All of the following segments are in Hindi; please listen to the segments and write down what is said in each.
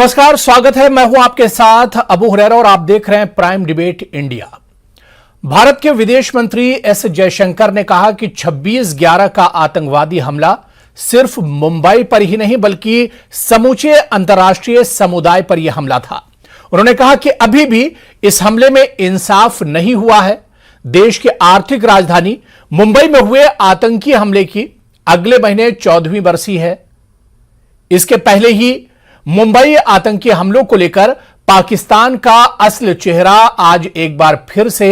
नमस्कार, स्वागत है। मैं हूं आपके साथ अबू हुरैरा और आप देख रहे हैं प्राइम डिबेट इंडिया। भारत के विदेश मंत्री एस जयशंकर ने कहा कि 26/11 का आतंकवादी हमला सिर्फ मुंबई पर ही नहीं बल्कि समूचे अंतर्राष्ट्रीय समुदाय पर यह हमला था। उन्होंने कहा कि अभी भी इस हमले में इंसाफ नहीं हुआ है। देश की आर्थिक राजधानी मुंबई में हुए आतंकी हमले की अगले महीने 14वीं बरसी है। इसके पहले ही मुंबई आतंकी हमलों को लेकर पाकिस्तान का असली चेहरा आज एक बार फिर से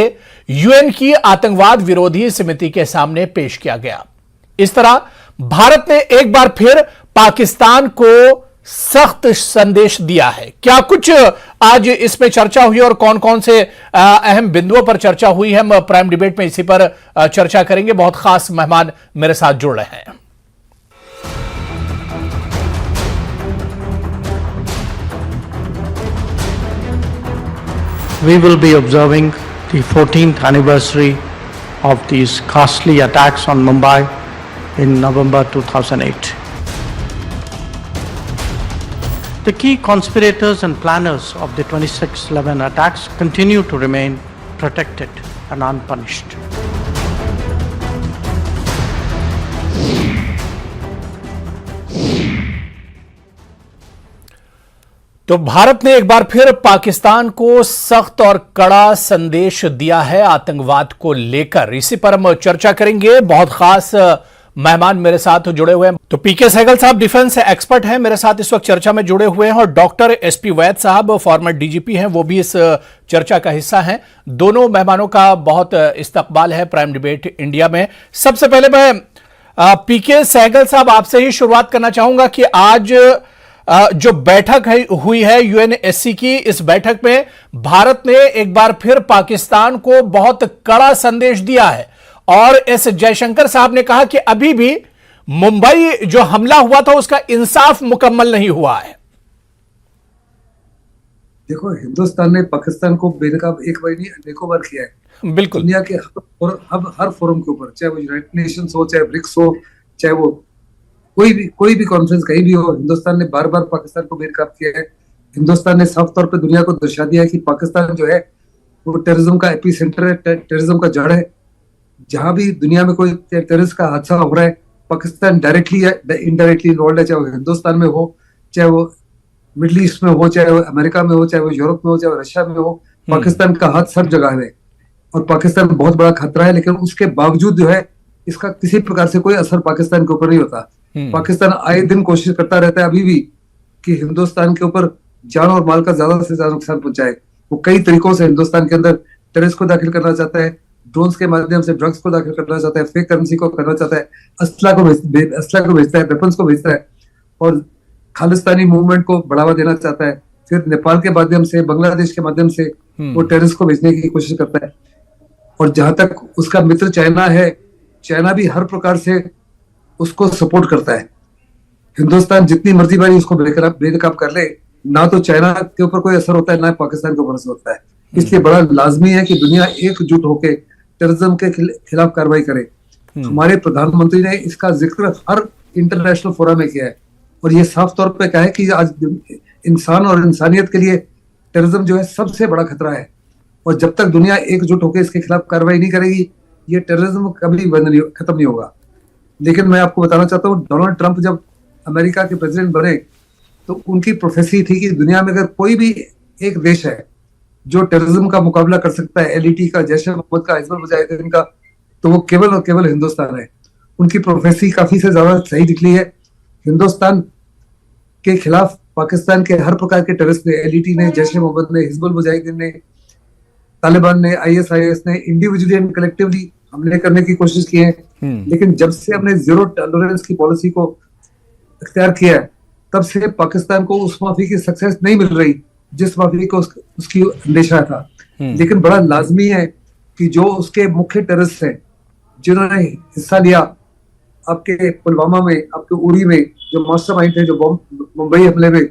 यूएन की आतंकवाद विरोधी समिति के सामने पेश किया गया। इस तरह भारत ने एक बार फिर पाकिस्तान को सख्त संदेश दिया है। क्या कुछ आज इसमें चर्चा हुई और कौन कौन से अहम बिंदुओं पर चर्चा हुई है, हम प्राइम डिबेट में इसी पर चर्चा करेंगे। बहुत खास मेहमान मेरे साथ जुड़ रहे हैं। We will be observing the 14th anniversary of these ghastly attacks on Mumbai in November 2008. The key conspirators and planners of the 26/11 attacks continue to remain protected and unpunished. तो भारत ने एक बार फिर पाकिस्तान को सख्त और कड़ा संदेश दिया है आतंकवाद को लेकर। इसी पर हम चर्चा करेंगे। बहुत खास मेहमान मेरे साथ जुड़े हुए हैं। तो पीके सहगल साहब डिफेंस एक्सपर्ट हैं, मेरे साथ इस वक्त चर्चा में जुड़े हुए हैं, और डॉक्टर एसपी वैद साहब फॉर्मर डीजीपी हैं, वो भी इस चर्चा का हिस्सा हैं। दोनों मेहमानों का बहुत इस्तकबाल है प्राइम डिबेट इंडिया में। सबसे पहले मैं पीके सहगल साहब आपसे ही शुरुआत करना चाहूंगा कि आज जो बैठक हुई है यूएनएससी की, इस बैठक में भारत ने एक बार फिर पाकिस्तान को बहुत कड़ा संदेश दिया है और एस जयशंकर साहब ने कहा कि अभी भी मुंबई जो हमला हुआ था उसका इंसाफ मुकम्मल नहीं हुआ है। देखो, हिंदुस्तान ने पाकिस्तान को बेनकाब एक बार नहीं अनेकों बार किया है। बिल्कुल, दुनिया के हर फोरम के ऊपर, चाहे वो यूनाइटेड नेशंस हो, चाहे ब्रिक्स हो, चाहे वो कोई भी कॉन्फ्रेंस कहीं भी हो, हिंदुस्तान ने बार बार पाकिस्तान को बेनकाब किया है। हिंदुस्तान ने साफ तौर पे दुनिया को दर्शा दिया है कि पाकिस्तान जो है वो टेररिज्म का एपी सेंटर है, टेररिज्म का जड़ है। जहां भी दुनिया में कोई टेररिस्ट का हादसा हो रहा है, पाकिस्तान डायरेक्टली या इनडायरेक्टली इन्वॉल्व है, चाहे वो हिंदुस्तान में हो, चाहे वो मिडल ईस्ट में हो, चाहे वो अमेरिका में हो, चाहे वो यूरोप में हो, चाहे वो रशिया में हो। पाकिस्तान का हाथ सब जगह है और पाकिस्तान बहुत बड़ा खतरा है। लेकिन उसके बावजूद जो है इसका किसी प्रकार से कोई असर पाकिस्तान के ऊपर नहीं होता। पाकिस्तान आए दिन कोशिश करता रहता है अभी भी कि हिंदुस्तान के ऊपर जान और माल का ज्यादा से ज्यादा नुकसान पहुंचाए। वो कई तरीकों से हिंदुस्तान के अंदर टेररिस्ट को दाखिल करना चाहता है, ड्रोन्स के माध्यम से ड्रग्स को दाखिल करना चाहता है, फेक करेंसी को करना चाहता है, असला को भेजता है, वेपन्स को भेजता है और खालिस्तानी मूवमेंट को बढ़ावा देना चाहता है। फिर नेपाल के माध्यम से, बांग्लादेश के माध्यम से वो टेररिस्ट को भेजने की कोशिश करता है। और जहां तक उसका मित्र चाइना है, चाइना भी हर प्रकार से उसको सपोर्ट करता है। हिंदुस्तान जितनी मर्जी बारी उसको बेनकाब कर ले, ना तो चाइना के ऊपर कोई असर होता है, ना पाकिस्तान के ऊपर असर होता है। इसलिए बड़ा लाजमी है कि दुनिया एकजुट होकर टेररिज्म के खिलाफ कार्रवाई करे। हमारे प्रधानमंत्री ने इसका जिक्र हर इंटरनेशनल फोरम में किया है और ये साफ तौर पे कहा है कि आज इंसान और इंसानियत के लिए टेररिज्म जो है सबसे बड़ा खतरा है और जब तक दुनिया एकजुट होकर इसके खिलाफ कार्रवाई नहीं करेगी, ये टेररिज्म कभी खत्म नहीं होगा। लेकिन मैं आपको बताना चाहता हूँ, डोनाल्ड ट्रंप जब अमेरिका के प्रेसिडेंट बने तो उनकी प्रोफेसी थी कि दुनिया में अगर कोई भी एक देश है जो टेररिज्म का मुकाबला कर सकता है, एलईटी का, जैश ए मोहम्मद का, हिजबुल मुजाहिदीन का, तो वो केवल और केवल हिंदुस्तान है। उनकी प्रोफेसी काफी से ज्यादा सही निकली है। हिंदुस्तान के खिलाफ पाकिस्तान के हर प्रकार के टेररिस्ट ने, एलईटी ने, जैश ए मोहम्मद ने, हिजबुल मुजाहिदीन ने, तालिबान ने, आईएसआईएस ने इंडिविजुअली एंड कलेक्टिवली हमले करने की कोशिश की है। लेकिन जब से हमने जीरो टॉलरेंस की पॉलिसी को इख्तियार किया है, तब से पाकिस्तान को उस माफी की सक्सेस नहीं मिल रही जिस माफी को उसकी अंदेशा था। लेकिन बड़ा लाजमी है कि जो उसके मुख्य टेररिस्ट हैं, जिन्होंने हिस्सा लिया आपके पुलवामा में, आपके उरी में, जो मास्टरमाइंड थे, जो मुंबई हमले में,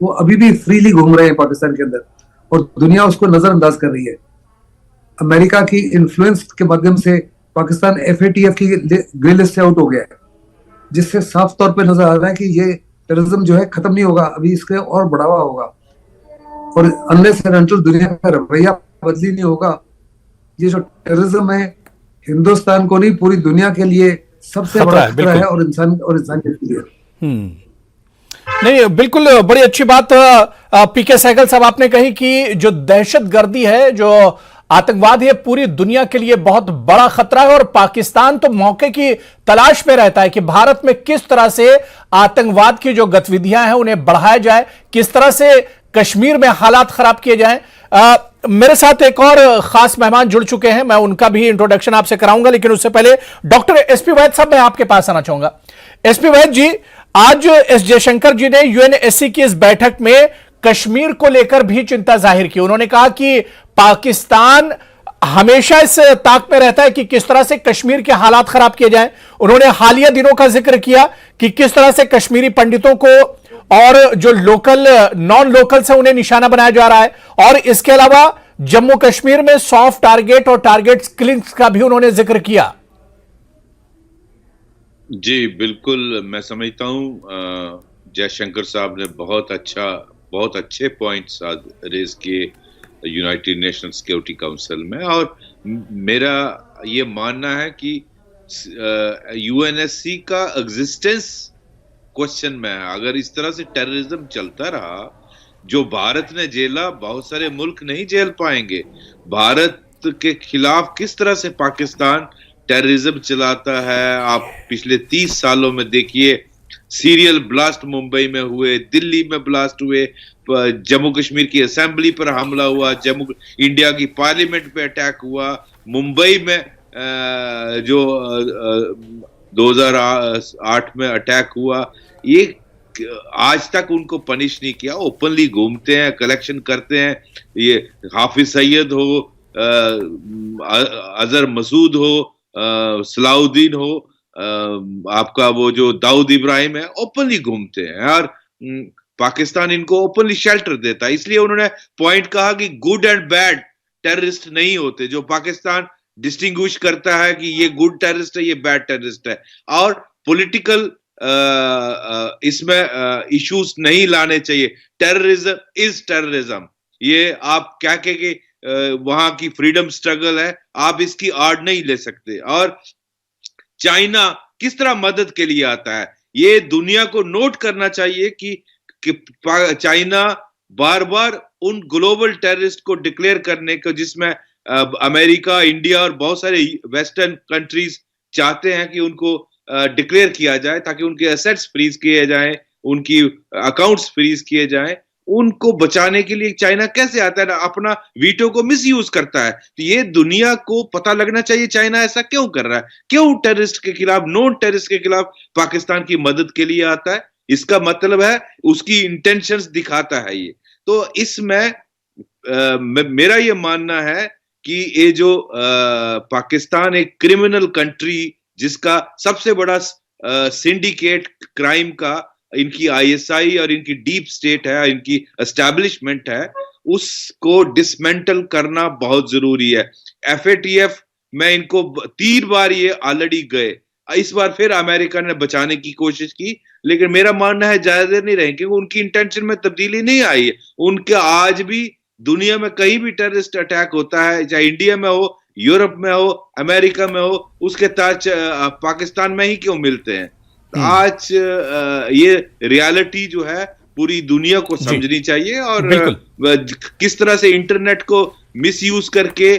वो अभी भी फ्रीली घूम रहे हैं पाकिस्तान के अंदर और दुनिया उसको नजरअंदाज कर रही है। अमेरिका की इन्फ्लुएंस के माध्यम से पाकिस्तान FATF की ग्रे लिस्ट से आउट हो गया है, जिससे साफ तौर पे नजर आ रहा है कि ये टेररिज्म जो है खत्म नहीं होगा, अभी इसके और बढ़ावा होगा। और अनलेस एंड अनटिल दुनिया का रवैया बदली नहीं होगा, ये जो टेररिज्म है हिंदुस्तान को नहीं पूरी दुनिया के लिए सबसे खतरा बड़ा है, खतरा बिल्कुल। है, और इंसानियत के लिए। नहीं, बिल्कुल बड़ी अच्छी बात पीके सहगल साहब आपने कही कि जो दहशतगर्दी है, जो आतंकवाद है, पूरी दुनिया के लिए बहुत बड़ा खतरा है और पाकिस्तान तो मौके की तलाश में रहता है कि भारत में किस तरह से आतंकवाद की जो गतिविधियां हैं उन्हें बढ़ाया जाए, किस तरह से कश्मीर में हालात खराब किए जाएं। मेरे साथ एक और खास मेहमान जुड़ चुके हैं, मैं उनका भी इंट्रोडक्शन आपसे कराऊंगा, लेकिन उससे पहले डॉक्टर एसपी वैद साहब, मैं आपके पास आना चाहूंगा। एसपी वैद जी, आज एस जयशंकर जी ने यूएनएससी की इस बैठक में कश्मीर को लेकर भी चिंता जाहिर की। उन्होंने कहा कि पाकिस्तान हमेशा इस ताक में रहता है कि किस तरह से कश्मीर के हालात खराब किए जाएं। उन्होंने हालिया दिनों का जिक्र किया कि किस तरह से कश्मीरी पंडितों को और जो लोकल नॉन लोकल से उन्हें निशाना बनाया जा रहा है, और इसके अलावा जम्मू कश्मीर में सॉफ्ट टारगेट और टारगेट किलिंग्स का भी उन्होंने जिक्र किया। जी बिल्कुल, मैं समझता हूँ जयशंकर साहब ने बहुत अच्छे पॉइंट्स आज रेज किए यूनाइटेड नेशन सिक्योरिटी काउंसिल में। और मेरा ये मानना है कि यूएनएससी का एग्जिस्टेंस क्वेश्चन में है। अगर इस तरह से टेररिज्म चलता रहा, जो भारत ने झेला बहुत सारे मुल्क नहीं झेल पाएंगे। भारत के खिलाफ किस तरह से पाकिस्तान टेररिज्म चलाता है, आप पिछले 30 सालों में देखिए, सीरियल ब्लास्ट मुंबई में हुए, दिल्ली में ब्लास्ट हुए, जम्मू कश्मीर की असेंबली पर हमला हुआ, इंडिया की पार्लियामेंट पे अटैक हुआ, मुंबई में जो 2008 में अटैक हुआ। ये आज तक उनको पनिश नहीं किया, ओपनली घूमते हैं, कलेक्शन करते हैं। ये हाफिज सईद हो, अजहर मसूद हो, सलाउद्दीन हो, आपका वो जो दाऊद इब्राहिम है, ओपनली घूमते हैं और पाकिस्तान इनको ओपनली शेल्टर देता है। इसलिए उन्होंने पॉइंट कहा कि गुड एंड बैड टेररिस्ट नहीं होते। जो पाकिस्तान डिस्टिंग्विश करता है कि ये गुड टेररिस्ट है, ये बैड टेररिस्ट है, और पॉलिटिकल इसमें इश्यूज नहीं लाने चाहिए। टेररिज्म इज टेररिज्म, ये आप क्या के वहां की फ्रीडम स्ट्रगल है, आप इसकी आड़ नहीं ले सकते। और चाइना किस तरह मदद के लिए आता है, ये दुनिया को नोट करना चाहिए कि चाइना बार बार उन ग्लोबल टेररिस्ट को डिक्लेयर करने को, जिसमें अमेरिका, इंडिया और बहुत सारे वेस्टर्न कंट्रीज चाहते हैं कि उनको डिक्लेयर किया जाए ताकि उनके एसेट्स फ्रीज किए जाएं, उनकी अकाउंट्स फ्रीज किए जाएं। उनको बचाने के लिए चाइना कैसे आता है ना, अपना वीटो को मिसयूज करता है। तो ये दुनिया को पता लगना चाहिए चाइना ऐसा क्यों कर रहा है, क्यों टेररिस्ट के खिलाफ, नॉन टेररिस्ट के खिलाफ पाकिस्तान की मदद के लिए आता है। इसका मतलब है उसकी इंटेंशंस दिखाता है ये। तो इसमें मेरा ये मानना है कि ये जो पाकिस्तान एक क्रिमिनल कंट्री, जिसका सबसे बड़ा सिंडिकेट क्राइम का इनकी आईएसआई और इनकी डीप स्टेट है, इनकी एस्टैब्लिशमेंट है, उसको डिसमेंटल करना बहुत जरूरी है। एफएटीएफ में इनको 3 बार ये ऑलरेडी गए, इस बार फिर अमेरिका ने बचाने की कोशिश की, लेकिन मेरा मानना है ज्यादा देर नहीं रहेंगे, क्योंकि उनकी इंटेंशन में तब्दीली नहीं आई है। उनका आज भी दुनिया में कहीं भी टेररिस्ट अटैक होता है, चाहे इंडिया में हो, यूरोप में हो, अमेरिका में हो, उसके ताज पाकिस्तान में ही क्यों मिलते हैं। आज ये रियलिटी जो है पूरी दुनिया को समझनी चाहिए, और किस तरह से इंटरनेट को मिसयूज करके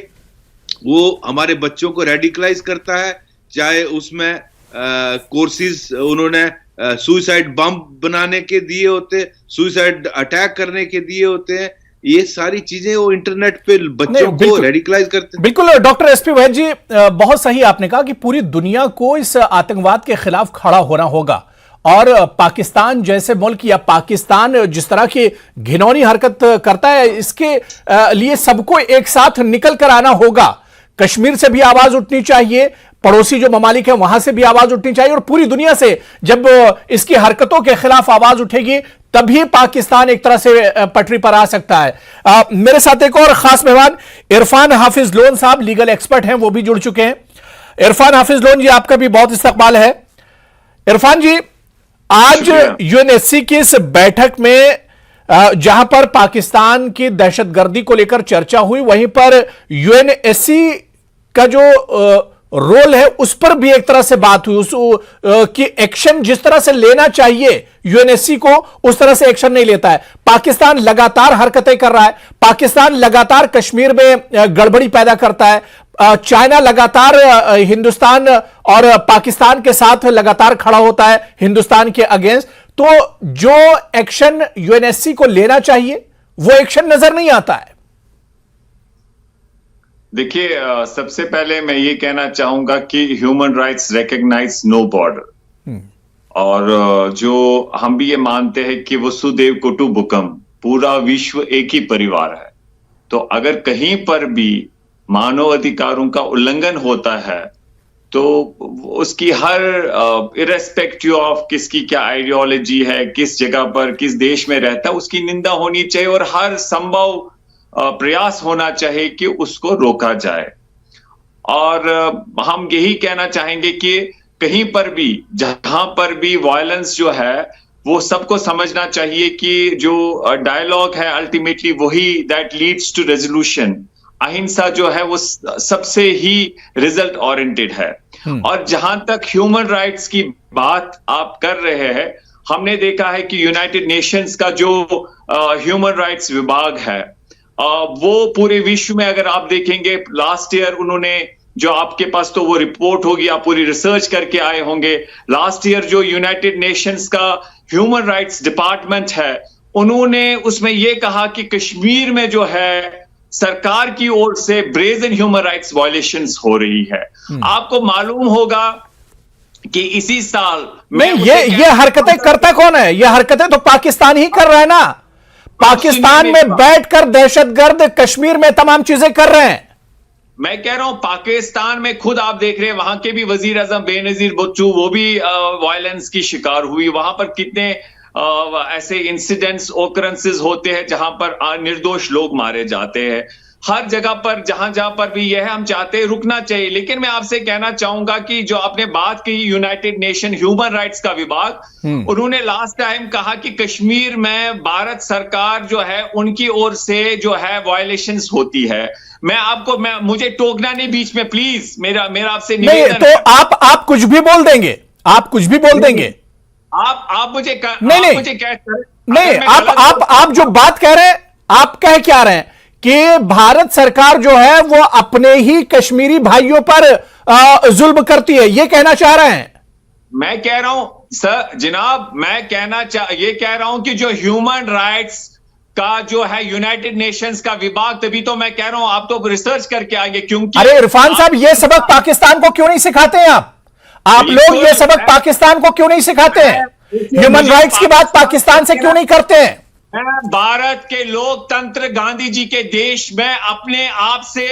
वो हमारे बच्चों को रेडिकलाइज करता है। चाहे उसमें कोर्सेज उन्होंने सुसाइड बम बनाने के दिए होते, सुसाइड अटैक करने के दिए होते हैं, ये सारी चीजें वो इंटरनेट पे बच्चों को रेडिकलाइज करते हैं। बिल्कुल डॉक्टर एसपी वैद जी, बहुत सही आपने कहा कि पूरी दुनिया को इस आतंकवाद के खिलाफ खड़ा होना होगा, और पाकिस्तान जैसे मुल्क या पाकिस्तान जिस तरह की घिनौनी हरकत करता है, इसके लिए सबको एक साथ निकल कर आना होगा। कश्मीर से भी आवाज उठनी चाहिए, पड़ोसी जो ममालिक है वहां से भी आवाज उठनी चाहिए, और पूरी दुनिया से जब इसकी हरकतों के खिलाफ आवाज उठेगी तभी पाकिस्तान एक तरह से पटरी पर आ सकता है। मेरे साथ एक और खास मेहमान इरफान हाफिज लोन साहब, लीगल एक्सपर्ट हैं, वो भी जुड़ चुके हैं। इरफान हाफिज लोन जी, आपका भी बहुत इस्तकबाल है। इरफान जी, आज यूएनएससी की इस बैठक में जहां पर पाकिस्तान की दहशतगर्दी को लेकर चर्चा हुई, वहीं पर यूएनएससी का जो रोल है उस पर भी एक तरह से बात हुई, उस कि एक्शन जिस तरह से लेना चाहिए यूएनएससी को उस तरह से एक्शन नहीं लेता है। पाकिस्तान लगातार हरकतें कर रहा है, पाकिस्तान लगातार कश्मीर में गड़बड़ी पैदा करता है, चाइना लगातार हिंदुस्तान और पाकिस्तान के साथ लगातार खड़ा होता है हिंदुस्तान के अगेंस्ट। तो जो एक्शन यूएनएससी को लेना चाहिए वो एक्शन नजर नहीं आता है। देखिए, सबसे पहले मैं ये कहना चाहूंगा कि human rights recognise no border, और जो हम भी ये मानते हैं कि वसुदेव कुटुंबकम, पूरा विश्व एक ही परिवार है। तो अगर कहीं पर भी मानव अधिकारों का उल्लंघन होता है तो उसकी हर इरेस्पेक्टिव ऑफ किसकी क्या आइडियोलॉजी है, किस जगह पर किस देश में रहता है, उसकी निंदा होनी चाहिए और हर संभव प्रयास होना चाहिए कि उसको रोका जाए। और हम यही कहना चाहेंगे कि कहीं पर भी जहां पर भी वायलेंस जो है वो सबको समझना चाहिए कि जो डायलॉग है अल्टीमेटली वही दैट लीड्स टू रेजोल्यूशन। अहिंसा जो है वो सबसे ही रिजल्ट ओरिएंटेड है। और जहां तक ह्यूमन राइट्स की बात आप कर रहे हैं, हमने देखा है कि यूनाइटेड नेशंस का जो ह्यूमन राइट्स विभाग है वो पूरे विश्व में अगर आप देखेंगे, लास्ट ईयर उन्होंने जो आपके पास तो वो रिपोर्ट होगी, आप पूरी रिसर्च करके आए होंगे। लास्ट ईयर जो यूनाइटेड नेशंस का ह्यूमन राइट्स डिपार्टमेंट है उन्होंने उसमें ये कहा कि कश्मीर में जो है सरकार की ओर से ब्रेजन ह्यूमन राइट्स वायलेशंस हो रही है। आपको मालूम होगा कि इसी साल नहीं, ये हरकतें करता कौन है? ये हरकतें तो पाकिस्तान ही कर रहा है ना। पाकिस्तान में बैठकर दहशतगर्द कश्मीर में तमाम चीजें कर रहे हैं। मैं कह रहा हूं पाकिस्तान में खुद आप देख रहे हैं, वहां के भी वजीर आजम बेनजीर भुट्टो वो भी वायलेंस की शिकार हुई। वहां पर कितने ऐसे इंसिडेंट्स ओकरेंसेस होते हैं जहां पर निर्दोष लोग मारे जाते हैं। हर जगह पर जहां जहां पर भी यह है, हम चाहते हैं रुकना चाहिए। लेकिन मैं आपसे कहना चाहूंगा कि जो आपने बात कही यूनाइटेड नेशन ह्यूमन राइट्स का विभाग, उन्होंने लास्ट टाइम कहा कि कश्मीर में भारत सरकार जो है उनकी ओर से जो है वायलेशंस होती है। मुझे टोकना नहीं बीच में प्लीज, मेरा आपसे नहीं। तो आप कुछ भी बोल देंगे, आप कुछ भी बोल देंगे। आप मुझे नहीं, आप जो बात कह रहे हैं, आप कह क्या रहे हैं कि भारत सरकार जो है वो अपने ही कश्मीरी भाइयों पर जुल्म करती है, ये कहना चाह रहे हैं? मैं कह रहा हूं सर जनाब, मैं ये कह रहा हूं कि जो ह्यूमन राइट्स का जो है यूनाइटेड नेशंस का विभाग, तभी तो मैं कह रहा हूं आप तो रिसर्च करके आएंगे। क्योंकि अरे इरफान साहब, ये सबक पाकिस्तान को क्यों नहीं सिखाते हैं आप लोग ये सबक पाकिस्तान को क्यों नहीं सिखाते हैं? ह्यूमन राइट्स की बात पाकिस्तान से क्यों नहीं करते हैं? भारत के लोकतंत्र गांधी जी के देश में अपने आप से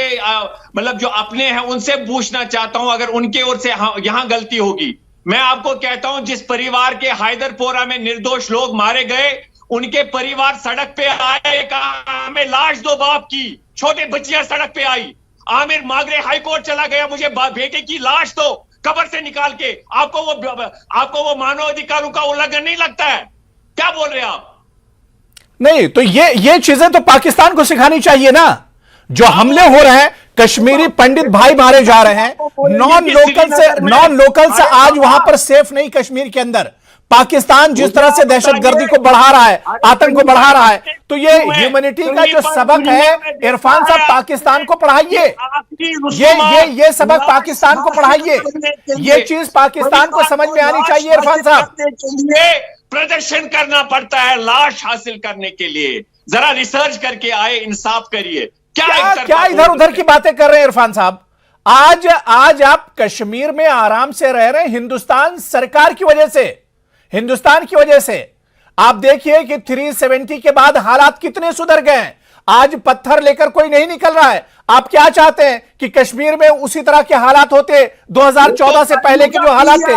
मतलब जो अपने हैं उनसे पूछना चाहता हूं, अगर उनके ओर से यहां गलती होगी। मैं आपको कहता हूं, जिस परिवार के हैदरपोरा में निर्दोष लोग मारे गए, उनके परिवार सड़क पे आए, कहा हमें लाश दो बाप की, छोटे बच्चियां सड़क पे आई। आमिर मागरे हाईकोर्ट चला गया, मुझे बेटे की लाश दो कब्र से निकाल के। आपको वो मानव अधिकारों का उल्लंघन नहीं लगता है? क्या बोल रहे हैं आप? नहीं, तो ये चीजें तो पाकिस्तान को सिखानी चाहिए ना। जो हमले हो रहे हैं, कश्मीरी पंडित भाई मारे जा रहे हैं, नॉन लोकल से आज वहां पर सेफ नहीं कश्मीर के अंदर। पाकिस्तान जिस तरह से दहशतगर्दी को बढ़ा रहा है, आतंक को बढ़ा रहा है, तो ये ह्यूमैनिटी का जो सबक है इरफान साहब, पाकिस्तान को पढ़ाइए। ये सबक पाकिस्तान को पढ़ाइए। ये चीज पाकिस्तान को समझ में आनी चाहिए इरफान साहब। प्रदर्शन करना पड़ता है लाश हासिल करने के लिए। जरा रिसर्च करके आए, इंसाफ करिए। क्या इधर उधर की बातें कर रहे हैं इरफान साहब? आज आप कश्मीर में आराम से रह रहे हैं हिंदुस्तान सरकार की वजह से, हिंदुस्तान की वजह से। आप देखिए कि 370 के बाद हालात कितने सुधर गए हैं। आज पत्थर लेकर कोई नहीं निकल रहा है। आप क्या चाहते हैं कि कश्मीर में उसी तरह के हालात होते 2014 से पहले के जो हालात थे?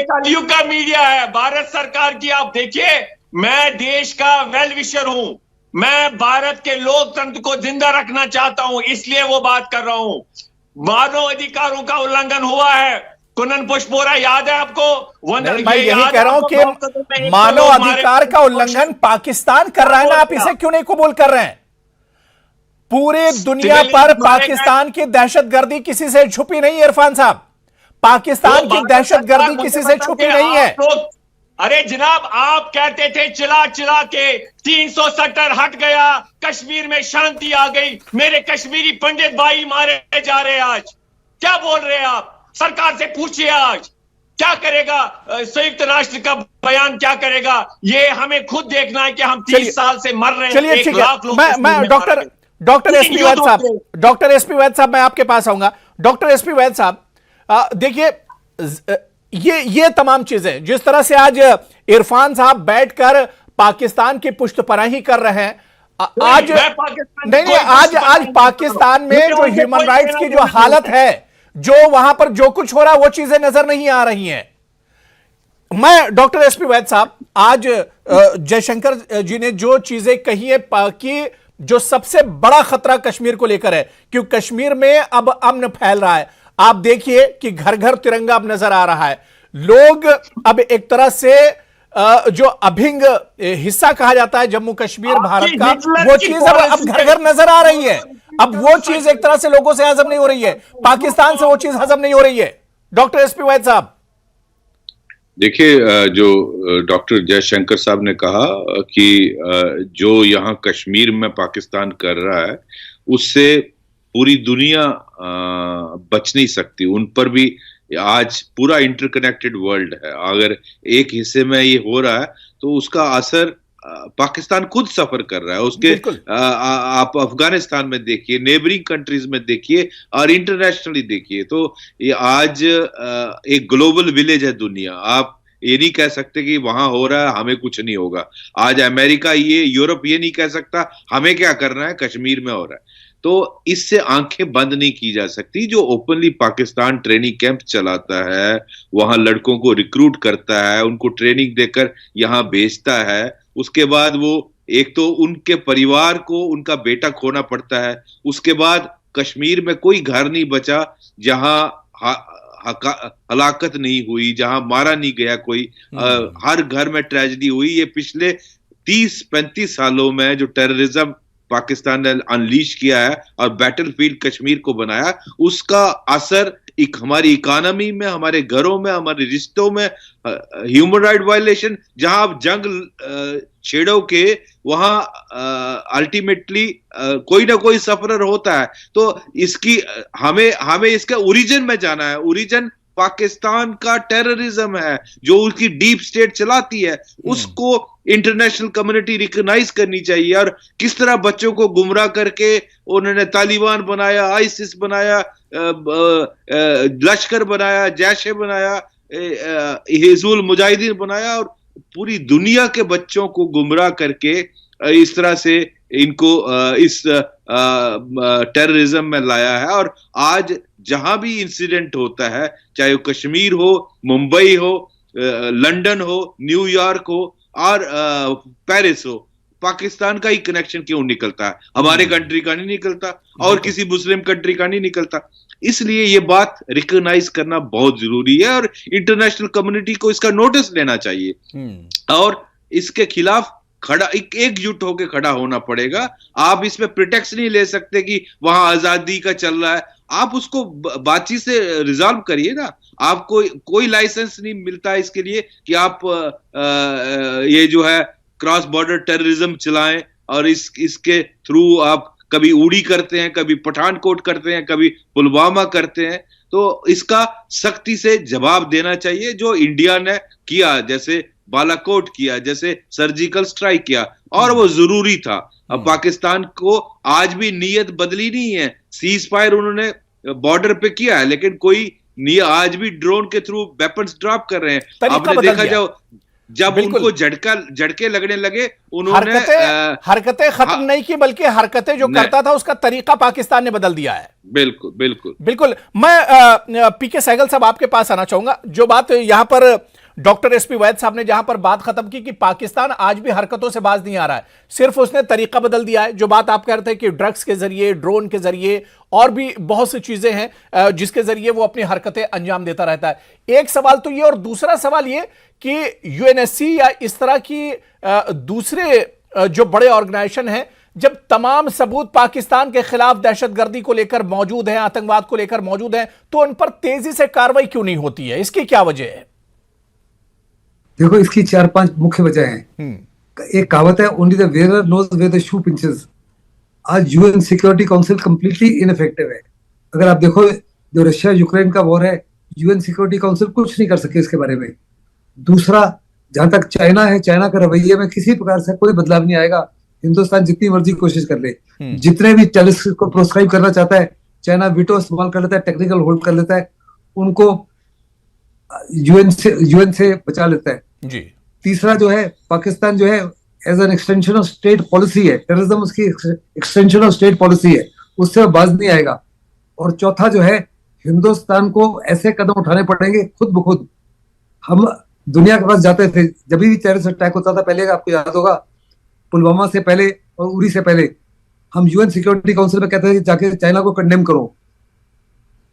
कलयुग का मीडिया है भारत सरकार की। आप देखिए, मैं देश का वेल विशर हूं, मैं भारत के लोकतंत्र को जिंदा रखना चाहता हूं, इसलिए वो बात कर रहा हूं। मानव अधिकारों का उल्लंघन हुआ है, कुनन पुष्पोरा याद है आपको? नहीं, मैं यही कह रहा हूं कि मानव अधिकार का उल्लंघन पाकिस्तान कर रहा है ना, आप इसे क्यों नहीं कबूल कर रहे हैं? पूरे दुनिया पर पाकिस्तान की दहशतगर्दी किसी से छुपी नहीं है इरफान साहब, पाकिस्तान की दहशतगर्दी किसी से छुपी नहीं है। अरे जनाब, आप कहते थे चिल्ला चिल्ला के 370 हट गया, कश्मीर में शांति आ गई, मेरे कश्मीरी पंडित भाई मारे जा रहे हैं आज। क्या बोल रहे हैं आप? सरकार से पूछिए आज क्या करेगा संयुक्त राष्ट्र का बयान, क्या करेगा? ये हमें खुद देखना है कि हम 30 साल से मर रहे हैं। चलिए ठीक है, मैं डॉक्टर एसपी वैद साहब, मैं आपके पास आऊंगा। डॉक्टर एसपी वैद साहब, देखिए ये तमाम चीजें जिस तरह से आज इरफान साहब बैठकर पाकिस्तान की पुष्टपनाही कर रहे हैं, आज नहीं, आज पाकिस्तान में जो ह्यूमन राइट्स की जो हालत है, जो वहां पर जो कुछ हो रहा है, वो चीजें नजर नहीं आ रही हैं। मैं डॉक्टर एसपी वैद साहब, आज जयशंकर जी ने जो चीजें कही है कि जो सबसे बड़ा खतरा कश्मीर को लेकर है, क्योंकि कश्मीर में अब अमन फैल रहा है। आप देखिए कि घर घर तिरंगा अब नजर आ रहा है, लोग अब एक तरह से जो अभिन्न हिस्सा कहा जाता है जम्मू कश्मीर भारत का, वो चीज अब घर घर नजर आ रही है। अब वो चीज एक तरह से लोगों से हजम नहीं हो रही है, पाकिस्तान से वो चीज हजम नहीं हो रही है। डॉक्टर एसपी वैद साहब, देखिए, जो डॉक्टर जयशंकर साहब ने कहा कि जो यहाँ कश्मीर में पाकिस्तान कर रहा है, उससे पूरी दुनिया बच नहीं सकती। उन पर भी आज पूरा इंटरकनेक्टेड वर्ल्ड है। अगर एक हिस्से में ये हो रहा है तो उसका असर पाकिस्तान खुद सफर कर रहा है। उसके आप अफगानिस्तान में देखिए, नेबरिंग कंट्रीज में देखिए और इंटरनेशनली देखिए, तो ये आज एक ग्लोबल विलेज है दुनिया। आप ये नहीं कह सकते कि वहां हो रहा है हमें कुछ नहीं होगा। आज अमेरिका, ये यूरोप ये नहीं कह सकता हमें क्या करना है, कश्मीर में हो रहा है। तो इससे आंखें बंद नहीं की जा सकती। जो ओपनली पाकिस्तान ट्रेनिंग कैंप चलाता है, वहां लड़कों को रिक्रूट करता है, उनको ट्रेनिंग देकर यहां भेजता है, उसके बाद वो एक तो उनके परिवार को उनका बेटा खोना पड़ता है, उसके बाद कश्मीर में कोई घर नहीं बचा जहां हलाकत नहीं हुई, जहां मारा नहीं गया कोई। हर घर में ट्रेजेडी हुई। ये पिछले 30-35 सालों में जो टेररिज्म पाकिस्तान ने अनलीश किया है और बैटलफील्ड कश्मीर को बनाया, उसका असर हमारी इकोनॉमी में, हमारे घरों में, हमारे रिश्तों में, ह्यूमन राइट वायलेशन, जहां आप जंग छेड़ोगे वहां अल्टीमेटली कोई ना कोई सफरर होता है। तो इसकी हमें इसका ओरिजिन में जाना है। ओरिजिन पाकिस्तान का टेररिज्म है जो उसकी डीप स्टेट चलाती है, उसको इंटरनेशनल कम्युनिटी रिकॉग्नाइज करनी चाहिए। और किस तरह बच्चों को गुमराह करके उन्होंने तालिबान बनाया, आईसिस बनाया, लश्कर बनाया, जैशे बनाया, हिजबुल मुजाहिदीन बनाया, और पूरी दुनिया के बच्चों को गुमराह करके इस तरह से इनको इस टेररिज्म में लाया है। और आज जहां भी इंसिडेंट होता है, चाहे वो कश्मीर हो, मुंबई हो, लंदन हो, न्यूयॉर्क हो और पेरिस हो, पाकिस्तान का ही कनेक्शन क्यों निकलता है? हमारे कंट्री का नहीं निकलता और किसी मुस्लिम कंट्री का नहीं निकलता। इसलिए ये बात रिकॉग्नाइज करना बहुत जरूरी है और इंटरनेशनल कम्युनिटी को इसका नोटिस लेना चाहिए और इसके खिलाफ एकजुट होकर खड़ा होना पड़ेगा। आप इसमें प्रिटेक्स नहीं ले सकते कि वहां आजादी का चल रहा है। आप उसको बातचीत से रिजॉल्व करिए ना। आपको कोई लाइसेंस नहीं मिलता इसके लिए कि आप ये जो है क्रॉस बॉर्डर टेररिज्म चलाएं और इसके थ्रू आप कभी उड़ी करते हैं, कभी पठानकोट करते हैं, कभी पुलवामा करते हैं। तो इसका सख्ती से जवाब देना चाहिए, जो इंडिया ने किया, जैसे बालाकोट किया, जैसे सर्जिकल स्ट्राइक किया, और वो जरूरी था। अब पाकिस्तान को आज भी नीयत बदली नहीं है। सीज फायर उन्होंने बॉर्डर पे किया है, लेकिन कोई आज भी ड्रोन के थ्रू वेपन्स ड्रॉप कर रहे हैं। आपने देखा जब उनको झटके लगने लगे, उन्होंने हरकतें खत्म नहीं की, बल्कि हरकतें जो करता था उसका तरीका पाकिस्तान ने बदल दिया है। बिल्कुल बिल्कुल बिल्कुल। मैं पीके सहगल साहब आपके पास आना चाहूंगा। जो बात यहां पर डॉक्टर एसपी वैद साहब ने जहां पर बात खत्म की कि पाकिस्तान आज भी हरकतों से बाज नहीं आ रहा है, सिर्फ उसने तरीका बदल दिया है। जो बात आप कह रहे थे कि ड्रग्स के जरिए, ड्रोन के जरिए और भी बहुत सी चीजें हैं जिसके जरिए वो अपनी हरकतें अंजाम देता रहता है। एक सवाल तो ये, और दूसरा सवाल ये कि यूएनएससी या इस तरह की दूसरे जो बड़े ऑर्गेनाइजेशन हैं, जब तमाम सबूत पाकिस्तान के खिलाफ दहशतगर्दी को लेकर मौजूद हैं, आतंकवाद को लेकर मौजूद हैं, तो उन पर तेजी से कार्रवाई क्यों नहीं होती है? इसकी क्या वजह है? देखो, इसकी 4-5 मुख्य वजह हैं। एक कहावत है, only the wearer knows where the shoe pinches. आज UN security council completely ineffective है। अगर आप देखो, जो रशिया यूक्रेन का वॉर है, यूएन सिक्योरिटी काउंसिल कुछ नहीं कर सके इसके बारे में। दूसरा, जहां तक चाइना है, चाइना का रवैये में किसी प्रकार से कोई बदलाव नहीं आएगा। हिंदुस्तान जितनी मर्जी कोशिश कर ले, जितने भी टेररिस्ट को प्रोस्क्राइब करना चाहता है, चाइना वीटो इस्तेमाल कर लेता है, टेक्निकल होल्ड कर लेता है, उनको यूएन से बचा लेता है जी। तीसरा जो है, पाकिस्तान जो है as an extension of state policy है, टेररिज्म उसकी एक्सटेंशन ऑफ स्टेट पॉलिसी है, उससे बाज नहीं आएगा। और चौथा जो है, हिंदुस्तान को ऐसे कदम उठाने पड़ेंगे खुद ब खुद। हम दुनिया के पास जाते थे, जब भी टेररिस्ट अटैक होता था पहले, आपको याद होगा, पुलवामा से पहले और उरी से पहले, हम यूएन सिक्योरिटी काउंसिल में कहते थे कि जाके चाइना को कंडेम करो।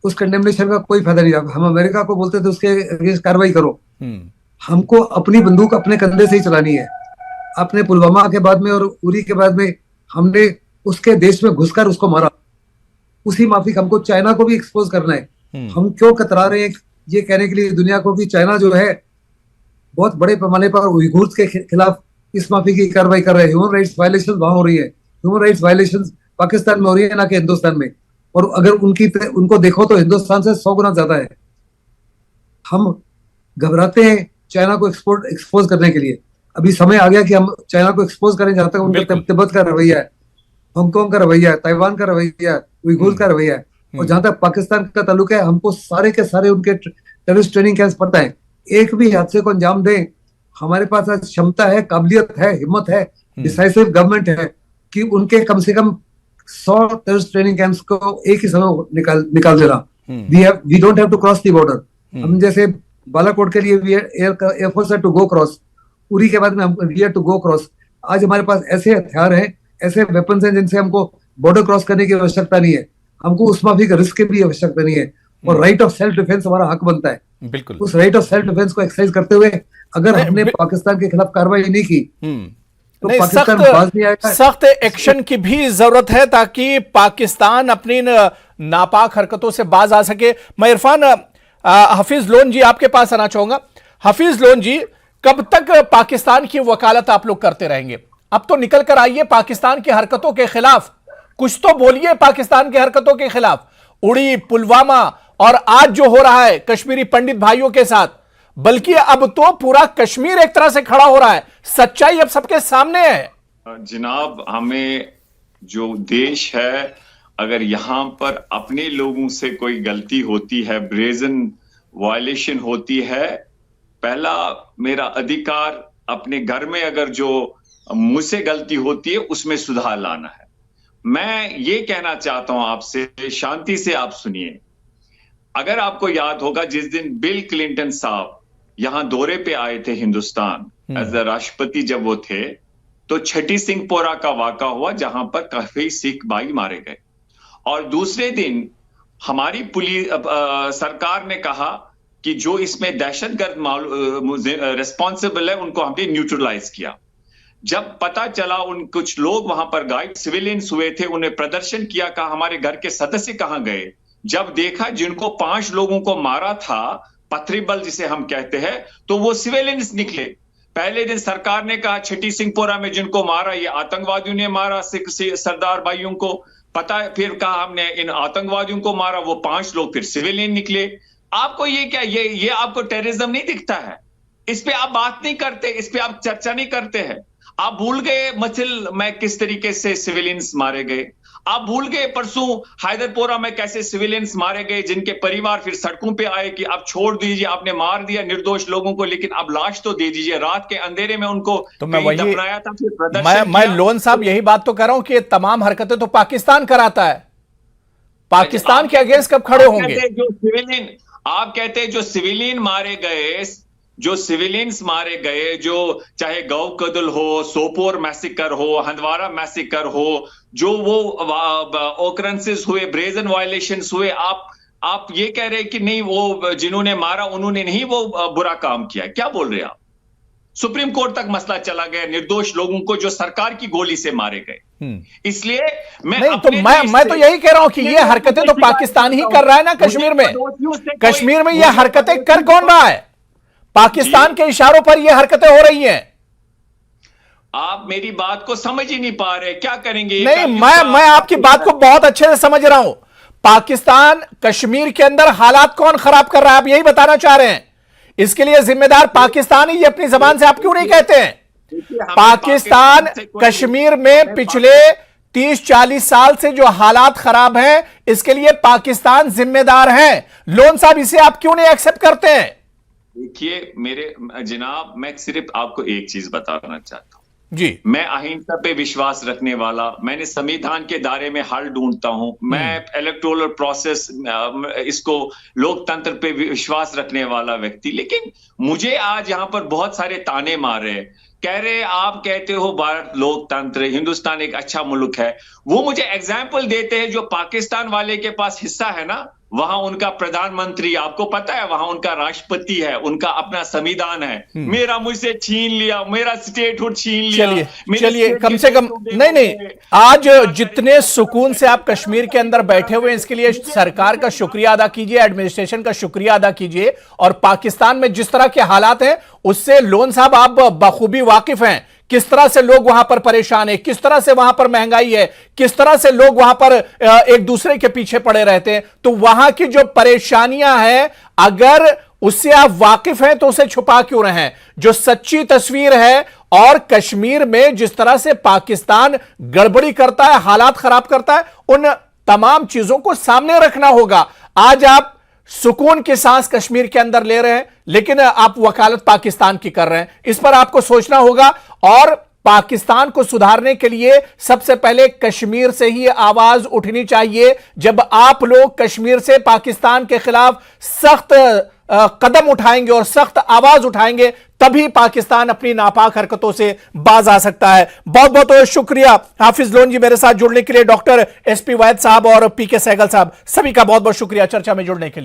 उस कंडेमनेशन का कोई फायदा नहीं था। हम अमेरिका को बोलते थे उसके अगेंस्ट कार्रवाई करो। हमको अपनी बंदूक अपने कंधे से ही चलानी है। अपने पुलवामा के बाद में और उरी के बाद में हमने उसके देश में घुसकर उसको मारा। उसी माफिक हमको चाइना को भी एक्सपोज करना है। हम क्यों कतरा रहे हैं ये कहने के लिए दुनिया को कि चाइना जो है बहुत बड़े पैमाने पर उइगुर्स के खिलाफ इस माफी की कार्रवाई कर रहे हैं। ह्यूमन राइट्स वायलेशन वहां हो रही है, ह्यूमन राइट्स वायलेशन पाकिस्तान में हो रही है, ना कि हिंदुस्तान में। और अगर उनको देखो तो हिंदुस्तान से 100 गुना ज्यादा है। हम घबराते हैं चाइना को एक्सपोज करने के लिए। अभी समय आ गया कि हम चाइना को एक्सपोज करें, जहां तक उनका तिब्बत का रवैया है, हांगकांग का रवैया है, ताइवान का रवैया है, उइगुर का रवैया है। और जहां तक पाकिस्तान का ताल्लुक है, हमको सारे के सारे उनके टेररिस्ट ट्रेनिंग कैंप्स पता है। एक भी हादसे को अंजाम दें, हमारे पास आज क्षमता है, काबिलियत है, हिम्मत है, डिसाइसिव गवर्नमेंट है कि उनके कम से कम 100 टेररिस्ट ट्रेनिंग कैंप्स को एक ही समय निकाल देना। We don't have to cross the border. हम जैसे बालाकोट के लिए एयरफोर्स है टू गो क्रॉस, उरी के बाद में हम we have to go cross. आज हमारे पास ऐसे हथियार हैं, ऐसे वेपन्स हैं जिनसे हमको बॉर्डर क्रॉस करने की आवश्यकता नहीं है। हमको उस माफी का रिस्क की भी आवश्यकता नहीं है। और राइट ऑफ सेल्फ डिफेंस हमारा हक बनता है। बिल्कुल। उस राइट ऑफ सेल्फ डिफेंस को एक्सरसाइज करते हुए अगर हमने पाकिस्तान के खिलाफ कार्रवाई नहीं की तो पाकिस्तान बाज नहीं आएगा। सख्त एक्शन की भी जरूरत है ताकि पाकिस्तान अपनी नापाक हरकतों से बाज आ सके। मैं इरफान हफीज लोन जी आपके पास आना चाहूंगा। हफीज लोन जी, कब तक पाकिस्तान की वकालत आप लोग करते रहेंगे? अब तो निकल कर आइए पाकिस्तान की हरकतों के खिलाफ, कुछ तो बोलिए पाकिस्तान की हरकतों के खिलाफ। उड़ी, पुलवामा और आज जो हो रहा है कश्मीरी पंडित भाइयों के साथ, बल्कि अब तो पूरा कश्मीर एक तरह से खड़ा हो रहा है। सच्चाई अब सबके सामने है। जनाब, हमें जो देश है, अगर यहां पर अपने लोगों से कोई गलती होती है, ब्रेजन वायलेशन होती है, पहला मेरा अधिकार अपने घर में अगर जो मुझसे गलती होती है उसमें सुधार लाना है। मैं ये कहना चाहता हूं आपसे, शांति से आप सुनिए। अगर आपको याद होगा, जिस दिन बिल क्लिंटन साहब यहां दौरे पे आए थे हिंदुस्तान एज अ राष्ट्रपति, जब वो थे, तो छठी सिंहपोरा का वाका हुआ जहां पर काफी सिख भाई मारे गए। और दूसरे दिन हमारी पुलिस सरकार ने कहा कि जो इसमें दहशतगर्द रिस्पॉन्सिबल है उनको हमने न्यूट्रलाइज किया। जब पता चला उन कुछ लोग वहां पर गाइड सिविलियंस हुए थे, उन्हें प्रदर्शन किया, कहा हमारे घर के सदस्य कहां गए। जब देखा जिनको 5 लोगों को मारा था, पथरी बल जिसे हम कहते हैं, तो वो सिविलियंस निकले। पहले दिन सरकार ने कहा छठी सिंहपोरा में जिनको मारा ये आतंकवादियों ने मारा, सिख सरदार भाइयों को पता है। फिर कहा हमने इन आतंकवादियों को मारा, वो 5 लोग फिर सिविलियन निकले। आपको ये क्या, ये आपको टेररिज्म नहीं दिखता है? इस पे आप बात नहीं करते, इस पे आप चर्चा नहीं करते हैं। आप भूल गए मचिल में किस तरीके से सिविलियंस मारे गए। आप भूल गए परसों हैदरपोरा में कैसे सिविलियंस मारे गए, जिनके परिवार फिर सड़कों पे आए कि आप छोड़ दीजिए, आपने मार दिया निर्दोष लोगों को, लेकिन अब लाश तो दे दीजिए। रात के अंधेरे में उनको तो मैं वही दफनाया था, फिर प्रदर्शन मैं लोन साहब यही बात तो कर रहा हूं कि ये तमाम हरकतें तो पाकिस्तान कराता है। पाकिस्तान के अगेंस्ट कब खड़े होंगे? आप कहते हैं जो सिविलियन मारे गए, जो सिविलियंस मारे गए, जो चाहे गौ कदल हो, सोपोर मैसेकर हो, हंदवारा मैसेकर हो, जो वो ऑकरेंसेस हुए, ब्रेजन वायलेशंस हुए, आप ये कह रहे हैं कि नहीं वो जिन्होंने मारा उन्होंने नहीं वो बुरा काम किया? क्या बोल रहे हैं आप? सुप्रीम कोर्ट तक मसला चला गया, निर्दोष लोगों को जो सरकार की गोली से मारे गए। इसलिए नहीं तो मैं तो यही कह रहा हूं कि ये हरकतें तो पाकिस्तान ही कर रहा है ना कश्मीर में। कश्मीर में ये हरकतें कर कौन रहा है? पाकिस्तान के इशारों पर ये हरकतें हो रही हैं। आप मेरी बात को समझ ही नहीं पा रहे, क्या करेंगे? नहीं, मैं आपकी बात को बहुत अच्छे से समझ रहा हूं। पाकिस्तान कश्मीर के अंदर हालात कौन खराब कर रहा है, आप यही बताना चाह रहे हैं? इसके लिए जिम्मेदार पाकिस्तान ही, ये अपनी जबान से आप क्यों नहीं कहते हैं? पाकिस्तान कश्मीर में पिछले 30-40 साल से जो हालात खराब हैं, इसके लिए पाकिस्तान जिम्मेदार है। लोन साहब, इसे आप क्यों नहीं एक्सेप्ट करते हैं? देखिए मेरे जनाब, मैं सिर्फ आपको एक चीज बताना चाहता हूं जी। मैं अहिंसा पे विश्वास रखने वाला, मैंने संविधान के दायरे में हल ढूंढता हूं, मैं इलेक्टोरल प्रोसेस, इसको लोकतंत्र पे विश्वास रखने वाला व्यक्ति। लेकिन मुझे आज यहां पर बहुत सारे ताने मार रहे हैं, कह रहे आप कहते हो भारत लोकतंत्र, हिंदुस्तान एक अच्छा मुल्क है। वो मुझे एग्जाम्पल देते हैं, जो पाकिस्तान वाले के पास हिस्सा है ना, वहां उनका प्रधानमंत्री, आपको पता है, वहां उनका राष्ट्रपति है, उनका अपना संविधान है। मेरा मुझसे छीन लिया, मेरा स्टेटहुड छीन लिया। चलिए कम से कम नहीं, आज जितने सुकून से आप कश्मीर के अंदर बैठे हुए हैं, इसके लिए सरकार का शुक्रिया अदा कीजिए, एडमिनिस्ट्रेशन का शुक्रिया अदा कीजिए। और पाकिस्तान में जिस तरह के हालात हैं उससे लोन साहब आप बखूबी वाकिफ हैं, किस तरह से लोग वहां पर परेशान है, किस तरह से वहां पर महंगाई है, किस तरह से लोग वहां पर एक दूसरे के पीछे पड़े रहते हैं। तो वहां की जो परेशानियां हैं, अगर उससे आप वाकिफ हैं तो उसे छुपा क्यों रहे हैं? जो सच्ची तस्वीर है, और कश्मीर में जिस तरह से पाकिस्तान गड़बड़ी करता है, हालात खराब करता है, उन तमाम चीजों को सामने रखना होगा। आज आप सुकून की सांस कश्मीर के अंदर ले रहे हैं, लेकिन आप वकालत पाकिस्तान की कर रहे हैं। इस पर आपको सोचना होगा, और पाकिस्तान को सुधारने के लिए सबसे पहले कश्मीर से ही आवाज उठनी चाहिए। जब आप लोग कश्मीर से पाकिस्तान के खिलाफ सख्त कदम उठाएंगे और सख्त आवाज उठाएंगे, तभी पाकिस्तान अपनी नापाक हरकतों से बाज आ सकता है। बहुत बहुत शुक्रिया हाफिज लोन जी, मेरे साथ जुड़ने के लिए। डॉक्टर SP वैद साहब और PK सहगल साहब, सभी का बहुत बहुत शुक्रिया चर्चा में जुड़ने के लिए।